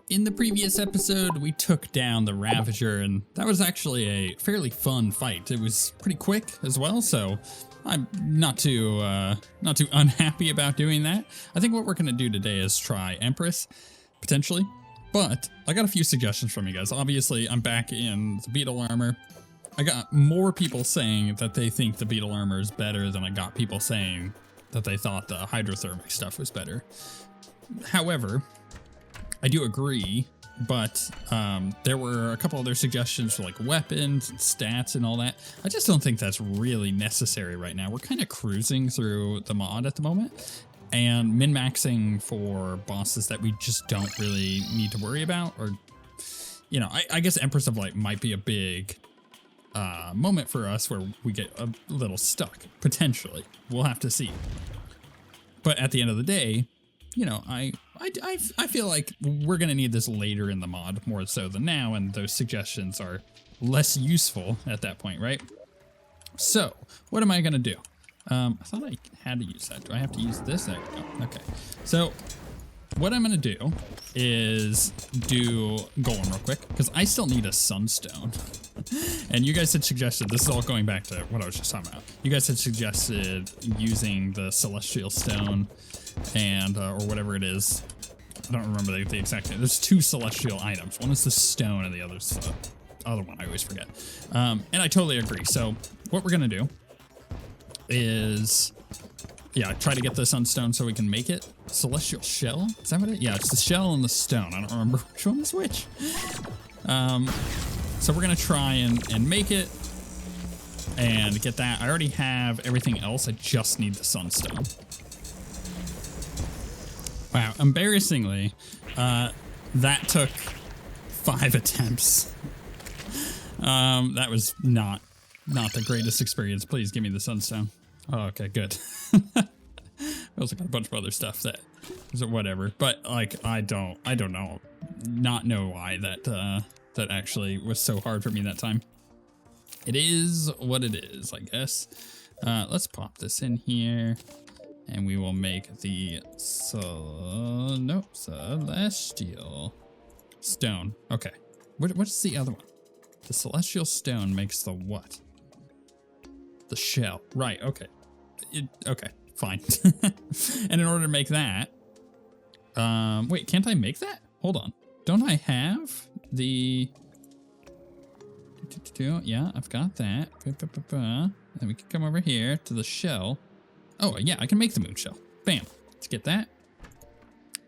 In the previous episode, we took down the Ravager, and that was actually a fairly fun fight. It was pretty quick as well, so I'm not too unhappy about doing that. I think what we're gonna do today is try Empress, potentially. But I got a few suggestions from you guys. Obviously, I'm back in the Beetle armor. I got more people saying that they think the Beetle armor is better than I got people saying that they thought the hydrothermic stuff was better. However, I do agree, but there were a couple other suggestions for like weapons and stats and all that. I just don't think that's really necessary right now. We're kind of cruising through the mod at the moment and min-maxing for bosses that we just don't really need to worry about. Or, you know, I guess Empress of Light might be a big moment for us where we get a little stuck, potentially. We'll have to see. But at the end of the day, you know, I feel like we're going to need this later in the mod more so than now, and those suggestions are less useful at that point, right? So, what am I going to do? I thought I had to use that. Do I have to use this? There we go. Okay. So, what I'm going to do is do Golem real quick, because I still need a Sunstone. And you guys had suggested, this is all going back to what I was just talking about. You guys had suggested using the Celestial Stone and, or whatever it is. I don't remember the exact name. There's two celestial items. One is the stone and the other's the other one. I always forget. And I totally agree. So what we're going to do is, yeah, try to get the sunstone so we can make it. Celestial shell? Is that what it is? Yeah, it's the shell and the stone. I don't remember which one is which. So we're going to try and make it and get that. I already have everything else. I just need the sunstone. Wow, embarrassingly, that took 5 attempts. That was not the greatest experience. Please give me the sunstone. Oh, okay, good. I also got a bunch of other stuff that is whatever, but like I don't know why that actually was so hard for me that time. It is what it is, I guess. Let's pop this in here. And we will make the celestial stone. Okay. What's the other one? The celestial stone makes the what? The shell. Right. Okay. Okay. Fine. And in order to make that, wait, can't I make that? Hold on. Don't I have the? Yeah, I've got that. Then we can come over here to the shell. Oh, yeah, I can make the moon shell. Bam. Let's get that.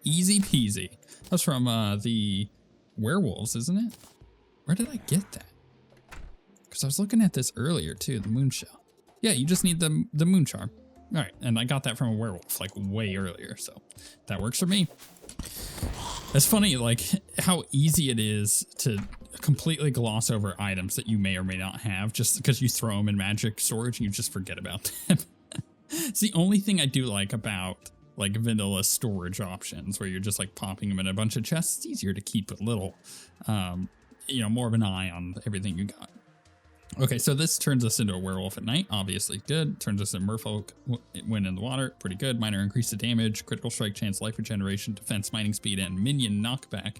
Easy peasy. That's from the werewolves, isn't it? Where did I get that? Because I was looking at this earlier, too, the moon shell. Yeah, you just need the moon charm. All right, and I got that from a werewolf, like, way earlier, so that works for me. It's funny, like, how easy it is to completely gloss over items that you may or may not have just because you throw them in magic storage and you just forget about them. It's the only thing I do like about like vanilla storage options where you're just like popping them in a bunch of chests. It's easier to keep a little, you know, more of an eye on everything you got. Okay, so this turns us into a werewolf at night. Obviously good. Turns us into merfolk when in the water. Pretty good. Minor increase of damage, critical strike chance, life regeneration, defense, mining speed, and minion knockback.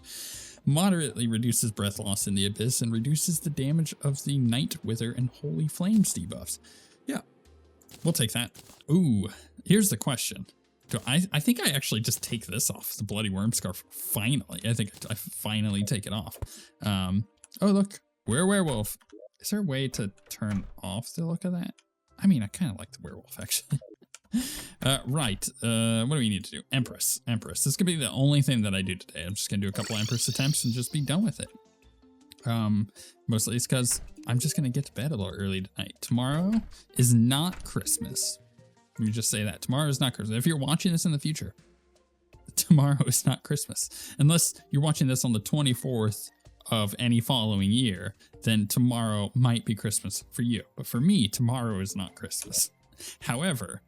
Moderately reduces breath loss in the abyss and reduces the damage of the night wither and holy flames debuffs. Yeah. We'll take that. Ooh, here's the question. Do I think I actually just take this off, the Bloody Worm Scarf, finally. I think I finally take it off. Oh, look, we're a werewolf. Is there a way to turn off the look of that? I mean, I kind of like the werewolf, actually. Right, what do we need to do? Empress. This is gonna be the only thing that I do today. I'm just gonna do a couple Empress attempts and just be done with it. Mostly it's because I'm just gonna get to bed a little early tonight. Tomorrow is not Christmas. Let me just say that. Tomorrow is not Christmas. If you're watching this in the future, tomorrow is not Christmas. Unless you're watching this on the 24th of any following year, then tomorrow might be Christmas for you. But for me, tomorrow is not Christmas. However,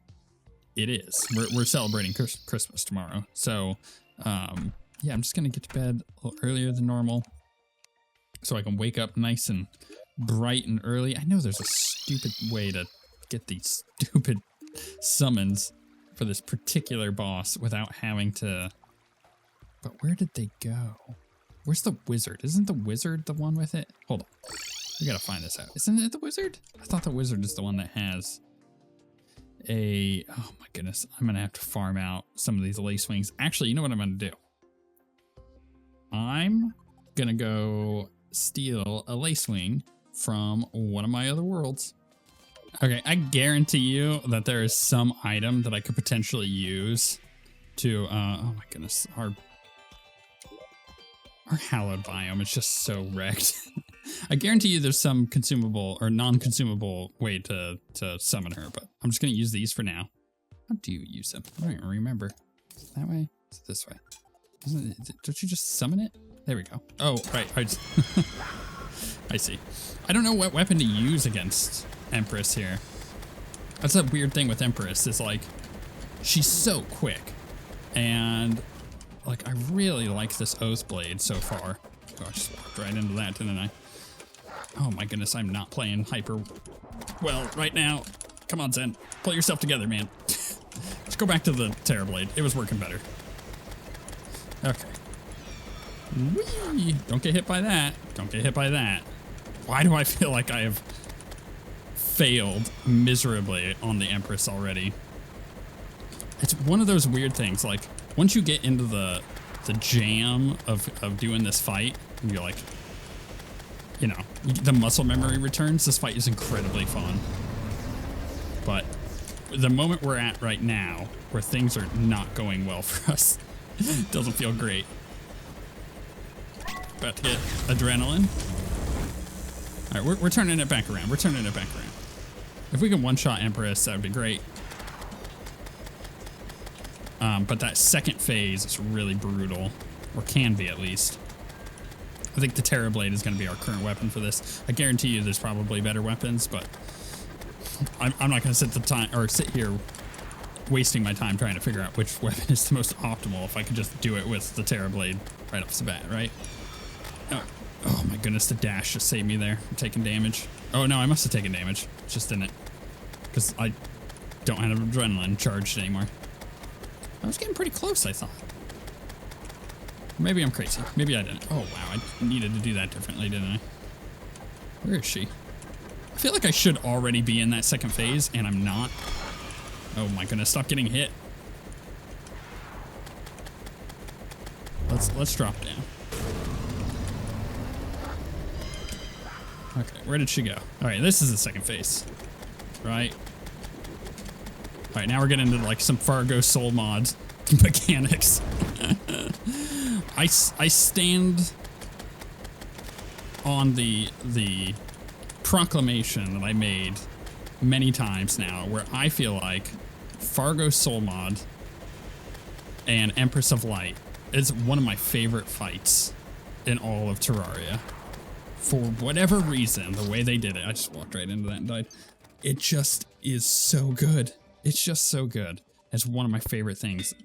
it is. We're celebrating Christmas tomorrow. So, yeah, I'm just gonna get to bed a little earlier than normal, so I can wake up nice and bright and early. I know there's a stupid way to get these stupid summons for this particular boss without having to... But where did they go? Where's the wizard? Isn't the wizard the one with it? Hold on. We gotta find this out. Isn't it the wizard? I thought the wizard is the one that has a... Oh my goodness. I'm gonna have to farm out some of these lace wings. Actually, you know what I'm gonna do? I'm gonna go steal a lace wing from one of my other worlds. Okay, I guarantee you that there is some item that I could potentially use to... oh my goodness. Our hallowed biome is just so wrecked. I guarantee you there's some consumable or non-consumable way to summon her, but I'm just going to use these for now. How do you use them? I don't even remember. Is it that way? Is it this way? Don't you just summon it? There we go. Oh, right. I see. I don't know what weapon to use against Empress here. That's a weird thing with Empress is like, she's so quick. And like, I really like this OSWblade so far. Oh, I just walked right into that, didn't I? Oh my goodness, I'm not playing hyper well right now. Come on, Zen. Pull yourself together, man. Let's go back to the Terrablade. It was working better. Okay. Whee! Don't get hit by that. Don't get hit by that. Why do I feel like I have failed miserably on the Empress already? It's one of those weird things, like, once you get into the jam of doing this fight, you're like, you know, the muscle memory returns. This fight is incredibly fun. But the moment we're at right now, where things are not going well for us, doesn't feel great. About to get adrenaline. All right, we're turning it back around. We're turning it back around. If we can one-shot Empress, that would be great. But that second phase is really brutal, or can be at least. I think the Terrablade is going to be our current weapon for this. I guarantee you there's probably better weapons, but I'm not going to sit here wasting my time trying to figure out which weapon is the most optimal if I could just do it with the Terrablade right off the bat, right? Oh my goodness, the dash just saved me there. I'm taking damage. Oh no, I must have taken damage. Just didn't. Because I don't have adrenaline charged anymore. I was getting pretty close, I thought. Maybe I'm crazy. Maybe I didn't. Oh, wow. I needed to do that differently, didn't I? Where is she? I feel like I should already be in that second phase, and I'm not. Oh, my goodness. Stop getting hit. Let's drop down. Okay, where did she go? All right, this is the second phase. Right? All right, now we're getting into, like, some Fargo Soul mods mechanics. I stand on the proclamation that I made many times now, where I feel like Fargo Soul mod and Empress of Light is one of my favorite fights in all of Terraria. For whatever reason, the way they did it, I just walked right into that and died. It just is so good. It's just so good. It's one of my favorite things.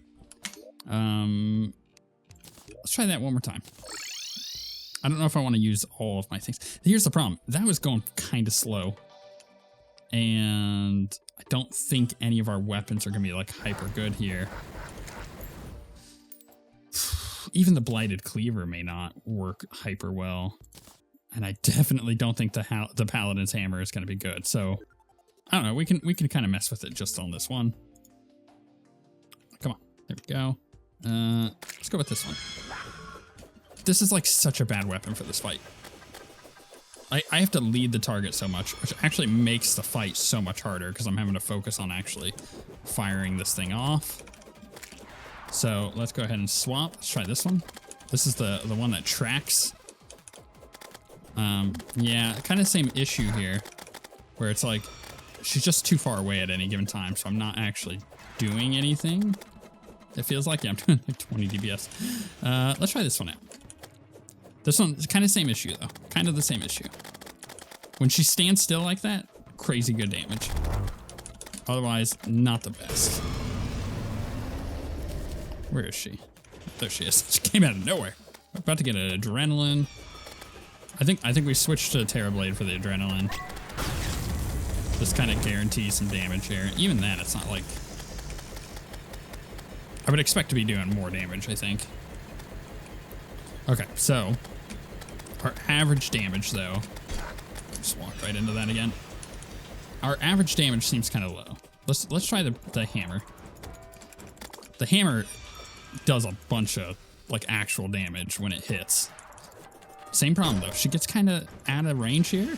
Let's try that one more time. I don't know if I want to use all of my things. Here's the problem. That was going kind of slow. And I don't think any of our weapons are going to be like hyper good here. Even the Blighted Cleaver may not work hyper well. And I definitely don't think the Paladin's Hammer is going to be good. So, I don't know. We can kind of mess with it just on this one. Come on. There we go. Let's go with this one. This is like such a bad weapon for this fight. I have to lead the target so much, which actually makes the fight so much harder because I'm having to focus on actually firing this thing off. So let's go ahead and swap. Let's try this one. This is the one that tracks. Yeah, kind of same issue here, where it's like she's just too far away at any given time, so I'm not actually doing anything. It feels like, yeah, I'm doing like 20 DPS. Let's try this one out. This one is kind of the same issue, though. Kind of the same issue. When she stands still like that, crazy good damage. Otherwise, not the best. Where is she? There she is. She came out of nowhere. I'm about to get an adrenaline. I think we switched to Terrablade for the adrenaline. This kind of guarantees some damage here. Even then, it's not like... I would expect to be doing more damage, I think. Okay, so our average damage, though, just walked right into that again. Our average damage seems kind of low. Let's try the hammer. The hammer does a bunch of like actual damage when it hits. Same problem though. She gets kind of out of range here.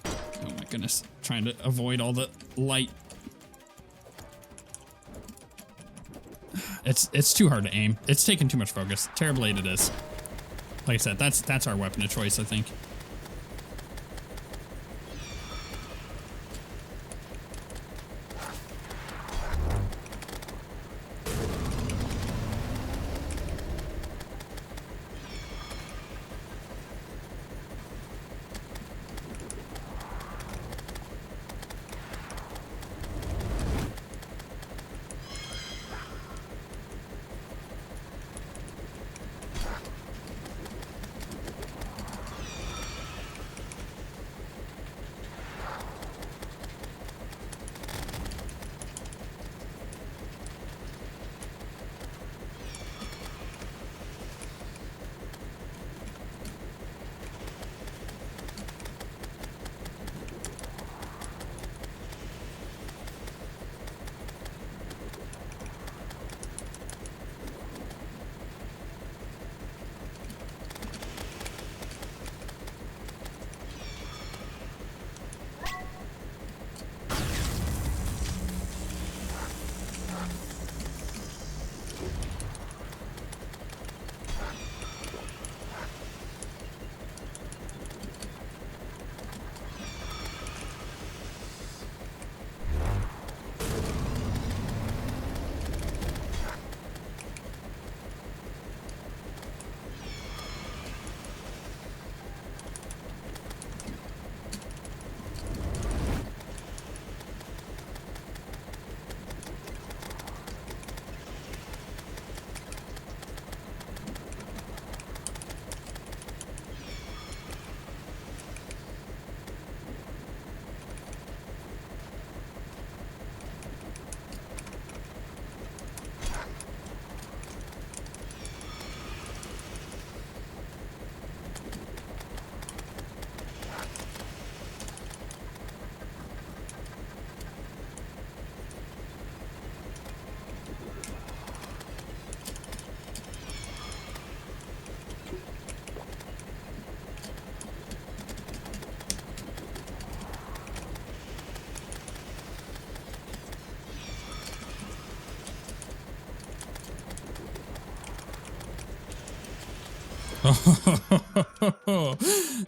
Oh my goodness! Trying to avoid all the light. It's too hard to aim. It's taking too much focus. Terrablade it is. Like I said, that's our weapon of choice, I think.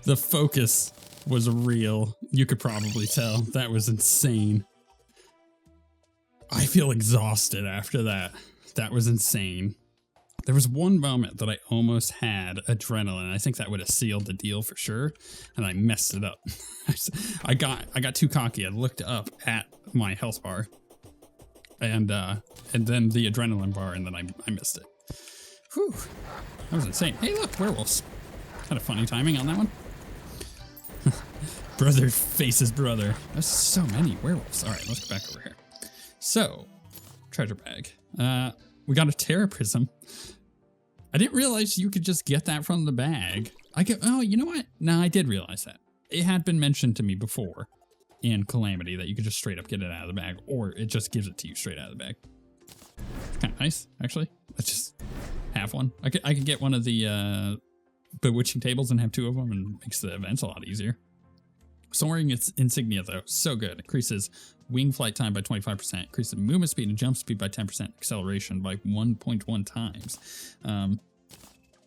The focus was real. You could probably tell. That was insane. I feel exhausted after that. That was insane. There was one moment that I almost had adrenaline. I think that would have sealed the deal for sure, and I messed it up. I got too cocky. I looked up at my health bar, and then the adrenaline bar, and then I missed it. Whew, that was insane. Hey, look, werewolves. Kind of funny timing on that one. Brother faces brother. There's so many werewolves. All right, let's go back over here. So, treasure bag. We got a Terra Prism. I didn't realize you could just get that from the bag. Oh, you know what? No, I did realize that. It had been mentioned to me before in Calamity that you could just straight up get it out of the bag, or it just gives it to you straight out of the bag. Kind of nice, actually. Let's just have one. I could get one of the bewitching tables and have two of them, and makes the events a lot easier. Soaring its insignia though, so good. Increases wing flight time by 25%, increases movement speed and jump speed by 10%, acceleration by 1.1 times.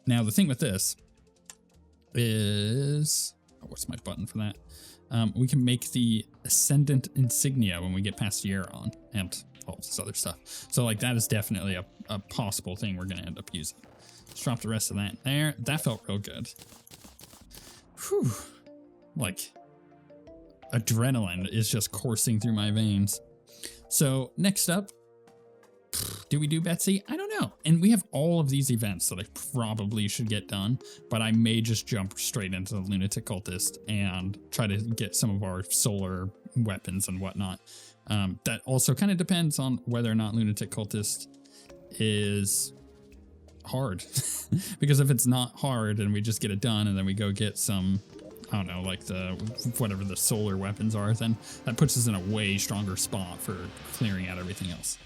Now the thing with this is, what's my button for that? We can make the ascendant insignia when we get past Yeron and all this other stuff. So like that is definitely a possible thing we're gonna end up using. Let's drop the rest of that there. That felt real good. Whew. Like, adrenaline is just coursing through my veins. So next up, do we do Betsy? I don't know. And we have all of these events that I probably should get done, but I may just jump straight into the Lunatic Cultist and try to get some of our solar weapons and whatnot. That also kind of depends on whether or not Lunatic Cultist is hard. Because if it's not hard and we just get it done and then we go get some, I don't know, like whatever the solar weapons are, then that puts us in a way stronger spot for clearing out everything else.